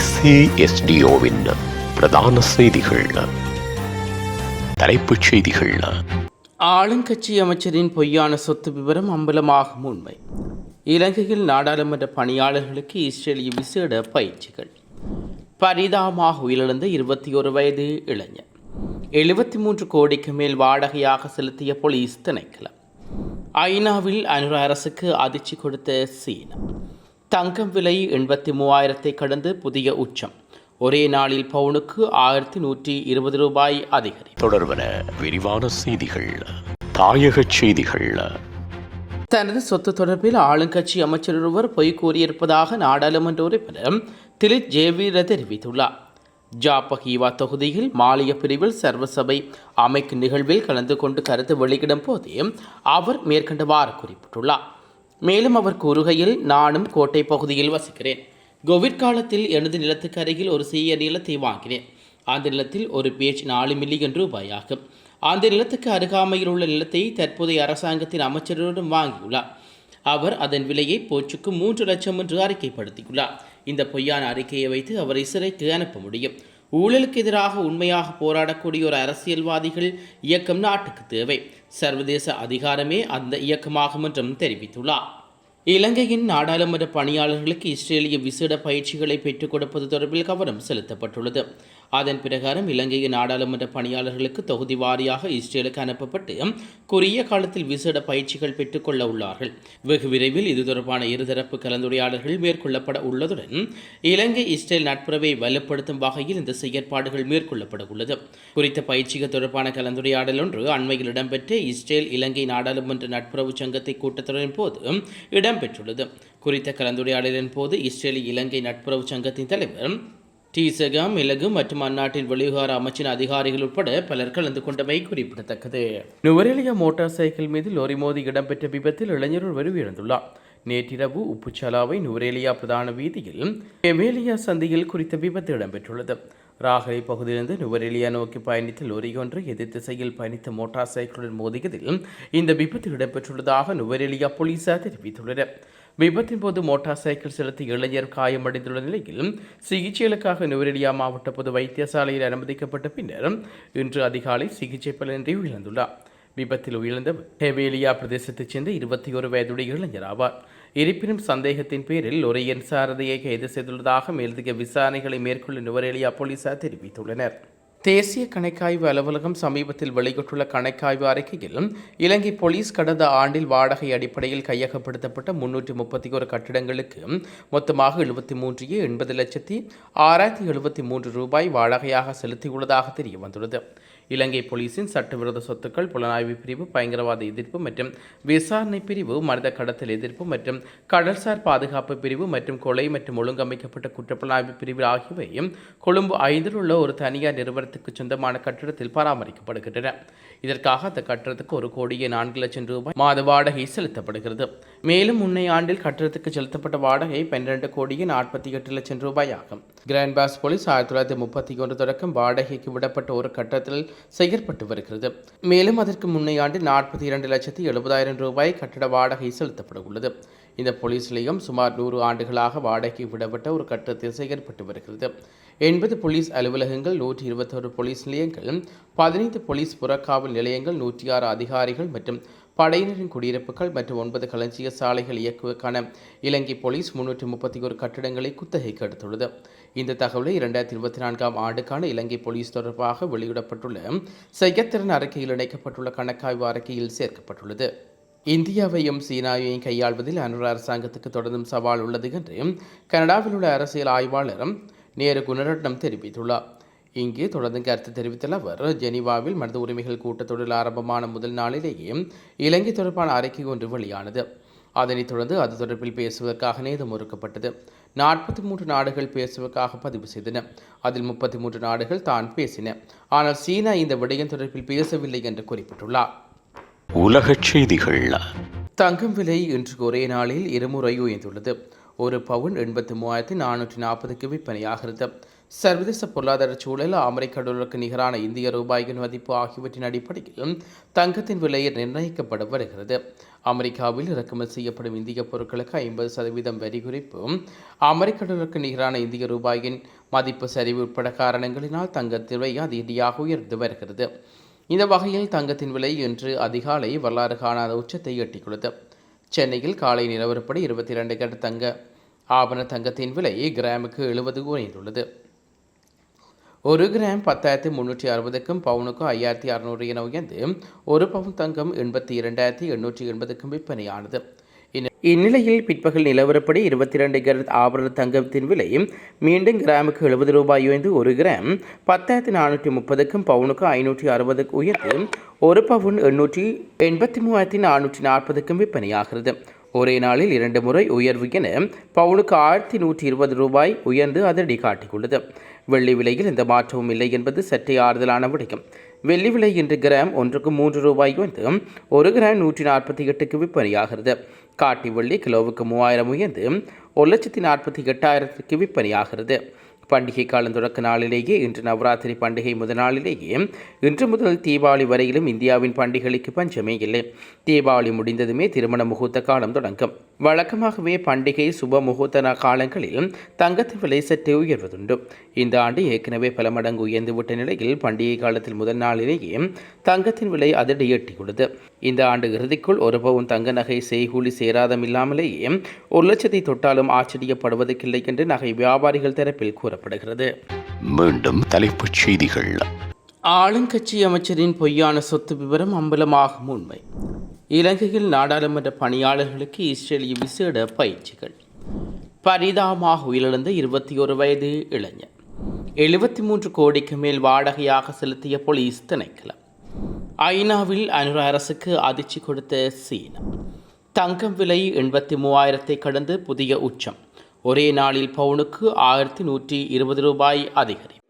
SASDOவின் பிரதான செய்திகள். தலைப்புச் செய்திகள். ஆளுங்கட்சி அமைச்சரின் பொய்யான சொத்து விவரம் அம்பலமாகும் உண்மை. இலங்கையில் நாடாளுமன்ற பணியாளர்களுக்கு இஸ்ரேலிய விசேட பயிற்சிகள். பரிதாபமாக உயிரிழந்த 21 வயது இளைஞர். 73 கோடிக்கு மேல் வாடகையாக செலுத்திய போலீஸ் திணைக்களம். ஐநாவில் அனுர அரசுக்கு அதிர்ச்சி கொடுத்த சீனா. தங்கம் விலை 83,000 கடந்து புதிய உச்சம். ஒரே நாளில் பவுனுக்கு 1,120 ரூபாய் அதிகரிப்பு. தொடர்பன விரிவான செய்திகள். தாயக செய்திகள். தனது சொத்து தொடர்பில் ஆளுங்கட்சி அமைச்சர் ஒருவர் பொய் கூறியிருப்பதாக நாடாளுமன்ற உறுப்பினர் திலித் ஜேவீர தெரிவித்துள்ளார். ஜாப்பகீவா தொகுதியில் மாலிய பிரிவில் சர்வசபை அமைக்கும் நிகழ்வில் கலந்து கொண்டு கருத்து வெளியிடும் போதே அவர் மேற்கண்டவாறு குறிப்பிட்டுள்ளார். மேலும் அவர் கூறுகையில், நானும் கோட்டை பகுதியில் வசிக்கிறேன். கோவிட் காலத்தில் எனது நிலத்துக்கு அருகில் ஒரு சிறிய நிலத்தை வாங்கினேன். அந்த நிலத்தில் ஒரு பேஜ் 4 மில்லியன் ரூபாய் ஆகும். அந்த நிலத்துக்கு அருகாமையில் உள்ள நிலத்தை தற்போதைய அரசாங்கத்தின் அமைச்சரிடம் வாங்கியுள்ளார். அவர் அதன் விலையை போச்சுக்கு 3 லட்சம் என்று அறிக்கைப்படுத்தியுள்ளார். இந்த பொய்யான அறிக்கையை வைத்து அவரை சிறைக்கு அனுப்ப முடியும். ஊழலுக்கு எதிராக உண்மையாக போராடக்கூடிய ஒரு அரசியல்வாதிகள் இயக்கம் நாட்டுக்கு தேவை. சர்வதேச அதிகாரமே அந்த இயக்கமாகும் என்றும் தெரிவித்துள்ளார். இலங்கையின் நாடாளுமன்ற பணியாளர்களுக்கு இஸ்ரேலிய விசேட பயிற்சிகளை பெற்றுக் கொடுப்பது தொடர்பில் கவனம் செலுத்தப்பட்டுள்ளது. அதன் பிரகாரம் இலங்கையின் நாடாளுமன்ற பணியாளர்களுக்கு தொகுதி வாரியாக இஸ்ரேலுக்கு அனுப்பப்பட்டு குறுகிய காலத்தில் விசேட பயிற்சிகள் பெற்றுக்கொள்ள உள்ளார்கள். வெகு விரைவில் இது தொடர்பான இருதரப்பு கலந்துரையாடல்கள் மேற்கொள்ளப்பட உள்ளதுடன் இலங்கை இஸ்ரேல் நட்புறவை வலுப்படுத்தும் வகையில் இந்த செயற்பாடுகள் மேற்கொள்ளப்பட உள்ளது. குறித்த பயிற்சிகள் தொடர்பான கலந்துரையாடல் ஒன்று அண்மையில் இடம்பெற்ற இஸ்ரேல் இலங்கை நாடாளுமன்ற நட்புறவு சங்கத்தை கூட்டத்தொடரின் போது இடம்பெற்றுள்ளது. குறித்த கலந்துரையாடலின் போது இஸ்ரேல் இலங்கை நட்புறவு சங்கத்தின் தலைவர் டீசகம் இலகு மற்றும் அந்நாட்டின் வெளிவிவகார அமைச்சின் அதிகாரிகள் உட்பட பலர் கலந்து கொண்டமை குறிப்பிடத்தக்கது. நுவரெலியா மோட்டார் சைக்கிள் மீது லோரி மோதி இடம்பெற்ற விபத்தில் இளைஞர் ஒருவர் உயிரிழந்துள்ளார். நேற்றிரவு உப்புச்சலாவை நுவரெலியா பிரதான வீதியில் எமேலியா சந்தியில் குறித்த விபத்து இடம்பெற்றுள்ளது. ராகலை பகுதியிலிருந்து நுவரெலியா நோக்கி பயணித்த லோரி ஒன்று எதிர் திசையில் பயணித்த மோட்டார் சைக்கிளுடன் மோதியதில் இந்த விபத்து இடம்பெற்றுள்ளதாக நுவரெலியா போலீசார் தெரிவித்துள்ளனர். விபத்தின் போது மோட்டார் சைக்கிள் செலுத்திய இளைஞர் காயமடைந்துள்ள நிலையில் சிகிச்சைகளுக்காக நுவரெலியா மாவட்ட பொது வைத்தியசாலையில் அனுமதிக்கப்பட்ட பின்னர் இன்று அதிகாலை சிகிச்சை பலனின்றி உயிரிழந்துள்ளார். விபத்தில் உயிரிழந்த ஹெவேலியா பிரதேசத்தைச் சேர்ந்த 21 வயதுடைய இளைஞர் ஆவார். இருப்பினும் சந்தேகத்தின் பேரில் லொரியன் சாரதியை கைது செய்துள்ளதாக மேலதிக விசாரணைகளை மேற்கொள்ள நுவரெலியா போலீசார் தெரிவித்துள்ளனர். தேசிய கணக்காய்வு அலுவலகம் சமீபத்தில் வெளியிட்டுள்ள கணக்காய்வு அறிக்கையில் இலங்கை போலீஸ் கடந்த ஆண்டில் வாடகை அடிப்படையில் கையகப்படுத்தப்பட்ட 331 கட்டிடங்களுக்கு மொத்தமாக 73,80,673 ரூபாய் வாடகையாக செலுத்தியுள்ளதாக தெரிய வந்துள்ளது. இலங்கை போலீசின் சட்டவிரோத சொத்துக்கள் புலனாய்வு பிரிவு, பயங்கரவாத எதிர்ப்பு மற்றும் விசாரணை பிரிவு, மனித கடத்தல் எதிர்ப்பு மற்றும் கடல்சார் பாதுகாப்பு பிரிவு மற்றும் கொலை மற்றும் ஒழுங்கமைக்கப்பட்ட குற்றப்புலனாய்வு பிரிவு ஆகியவை கொழும்பு 5 உள்ள ஒரு தனியார் நிறுவனத்துக்கு சொந்தமான கட்டிடத்தில் பராமரிக்கப்படுகின்றன. இதற்காக அந்த கட்டிடத்துக்கு 1,04,00,000 ரூபாய் மாத வாடகை செலுத்தப்படுகிறது. மேலும் முன்னைய ஆண்டில் கட்டிடத்துக்கு செலுத்தப்பட்ட வாடகை 12,48,00,000 ரூபாய் ஆகும். கிராண்ட் பாஸ் போலீஸ் 1931 தொடக்கம் வாடகைக்கு விடப்பட்ட ஒரு கட்டடத்தில் செயற்பட்டு வருகிறது. மேலும் அதற்கு முன்னைய ஆண்டில் 42,70,000 ரூபாய் கட்டட வாடகை செலுத்தப்பட உள்ளது. இந்த போலீஸ் நிலையம் சுமார் 100 ஆண்டுகளாக வாடகைக்கு விடப்பட்ட ஒரு கட்டடத்தில் செயற்பட்டு வருகிறது. 80 போலீஸ் அலுவலகங்கள், 121 போலீஸ் நிலையங்கள், 15 போலீஸ் புறக்காவல் நிலையங்கள், 106 அதிகாரிகள் மற்றும் படையினரின் குடியிருப்புகள் மற்றும் 9 களஞ்சிய சாலைகள் இயக்குவதற்கான இலங்கை போலீஸ் 331 கட்டிடங்களை குத்தகைக்கு எடுத்துள்ளது. இந்த தகவலை 2024 ஆண்டுக்கான இலங்கை போலீஸ் தொடர்பாக வெளியிடப்பட்டுள்ள செயற்திறன் அறிக்கையில் இணைக்கப்பட்டுள்ள கணக்காய்வு அறிக்கையில் சேர்க்கப்பட்டுள்ளது. இந்தியாவையும் சீனாவையும் கையாள்வதில் அனுர அரசாங்கத்துக்கு தொடர்ந்தும் சவால் உள்ளது என்று கனடாவில் உள்ள அரசியல் ஆய்வாளர் நேரு குணரட்னம் தெரிவித்துள்ளார். இங்கு தொடர்ந்து கருத்து தெரிவித்துள்ள அவர், ஜெனீவாவில் மனித உரிமைகள் கூட்டத்தொடரில் ஆரம்பமான முதல் நாளிலேயே இலங்கை தொடர்பான அறிக்கை ஒன்று வெளியானது. அதனைத் தொடர்ந்து அது தொடர்பில் பேசுவதற்காக நேதம் ஒதுக்கப்பட்டது. 43 நாடுகள் பேசுவதற்காக பதிவு செய்தன. அதில் 33 நாடுகள் தான் பேசின. ஆனால் சீனா இந்த விடயம் தொடர்பில் பேசவில்லை என்று குறிப்பிட்டுள்ளார். உலகச் செய்திகள். தங்கம் விலை இன்று ஒரே நாளில் இருமுறை உயர்ந்துள்ளது. ஒரு பவுன் 83,440க்கு விற்பனையாகிறது. சர்வதேச பொருளாதார சூழல் அமெரிக்க டாலருக்கு நிகரான இந்திய ரூபாயின் மதிப்பு ஆகியவற்றின் அடிப்படையில் தங்கத்தின் விலை நிர்ணயிக்கப்பட்டு வருகிறது. அமெரிக்காவில் இறக்குமதி செய்யப்படும் இந்திய பொருட்களுக்கு 50% வரி குறைப்பு, அமெரிக்க டாலருக்கு நிகரான இந்திய ரூபாயின் மதிப்பு சரிவு உட்பட காரணங்களினால் தங்கத்தின் விலை அதிரடியாக உயர்ந்து வருகிறது. இந்த வகையில் தங்கத்தின் விலை இன்று அதிகாலை வரலாறு காணாத உச்சத்தை எட்டியுள்ளது. சென்னையில் காலை நிலவரப்படி 22 கேரட் தங்க ஆபண தங்கத்தின் விலை கிராமுக்கு 70 உயர்ந்துள்ளது. 1 கிராம் 10,360க்கும் பவுனுக்கு 5,600 என உயர்ந்து 1 பவுன் தங்கம் 82,880க்கும் விற்பனையானது. இந்நிலையில் பிற்பகல் நிலவரப்படி 22 கேரட் ஆபரண தங்கத்தின் விலை மீண்டும் கிராமுக்கு 70 ரூபாய் உயர்ந்து 1 கிராம் 10,430க்கும் பவுனுக்கு 560 உயர்ந்து 1 பவுன் 883,440க்கும் விற்பனையாகிறது. ஒரே நாளில் 2 முறை உயர்வு என பவுனுக்கு 1,120 ரூபாய் உயர்ந்து அதிரடி காட்டியுள்ளது. வெள்ளி விலையில் எந்த மாற்றமும் இல்லை என்பது சற்றே ஆறுதலான விடயம். வெள்ளி விலை இன்று கிராம் ஒன்றுக்கு 3 ரூபாய் உயர்ந்து 1 கிராம் 148க்கு விற்பனையாகிறது. காட்டி வெள்ளி கிலோவுக்கு 3000 உயர்ந்து 1,48,000க்கு விற்பனையாகிறது. பண்டிகை காலம் தொடக்க நாளிலேயே இன்று நவராத்திரி பண்டிகை முதல் நாளிலேயே இன்று முதல் தீபாவளி வரையிலும் இந்தியாவின் பண்டிகைக்கு பஞ்சமே இல்லை. தீபாவளி முடிந்ததுமே திருமண முகூர்த்த காலம் தொடங்கும். வழக்கமாகவே பண்டிகை சுப முகூர்த்த காலங்களில் தங்கத்தின் விலை சற்றே உயர்வதுண்டு. இந்த ஆண்டு ஏற்கனவே பல மடங்கு உயர்ந்துவிட்ட நிலையில் பண்டிகை காலத்தில் முதல் நாளிலேயே தங்கத்தின் விலை அதிரடி எட்டியுள்ளது. இந்த ஆண்டு இறுதிக்குள் 1 பவுன் தங்க நகை செய்கூலி சேராதமில்லாமலேயே 1 லட்சத்தை தொட்டாலும் ஆச்சரியப்படுவதற்கில்லை என்று நகை வியாபாரிகள் தரப்பில் கூறப்படுகிறது. மீண்டும் தலைப்புச் செய்திகள். ஆளுங்கட்சி அமைச்சரின் பொய்யான சொத்து விவரம் அம்பலமாகும் உண்மை. இலங்கையில் நாடாளுமன்ற பணியாளர்களுக்கு இஸ்ரேலிய விசேட பயிற்சிகள். பரிதாபமாக உயிரிழந்த 21 வயது இளைஞர். 73 கோடிக்கு மேல் வாடகையாக செலுத்திய போலீஸ் திணைக்களம். ஐநாவில் அனுர அரசுக்கு அதிர்ச்சி கொடுத்த சீனா. தங்கம் விலை 83,000 கடந்து புதிய உச்சம். ஒரே நாளில் பவுனுக்கு 1,120 ரூபாய் அதிகரிப்பு.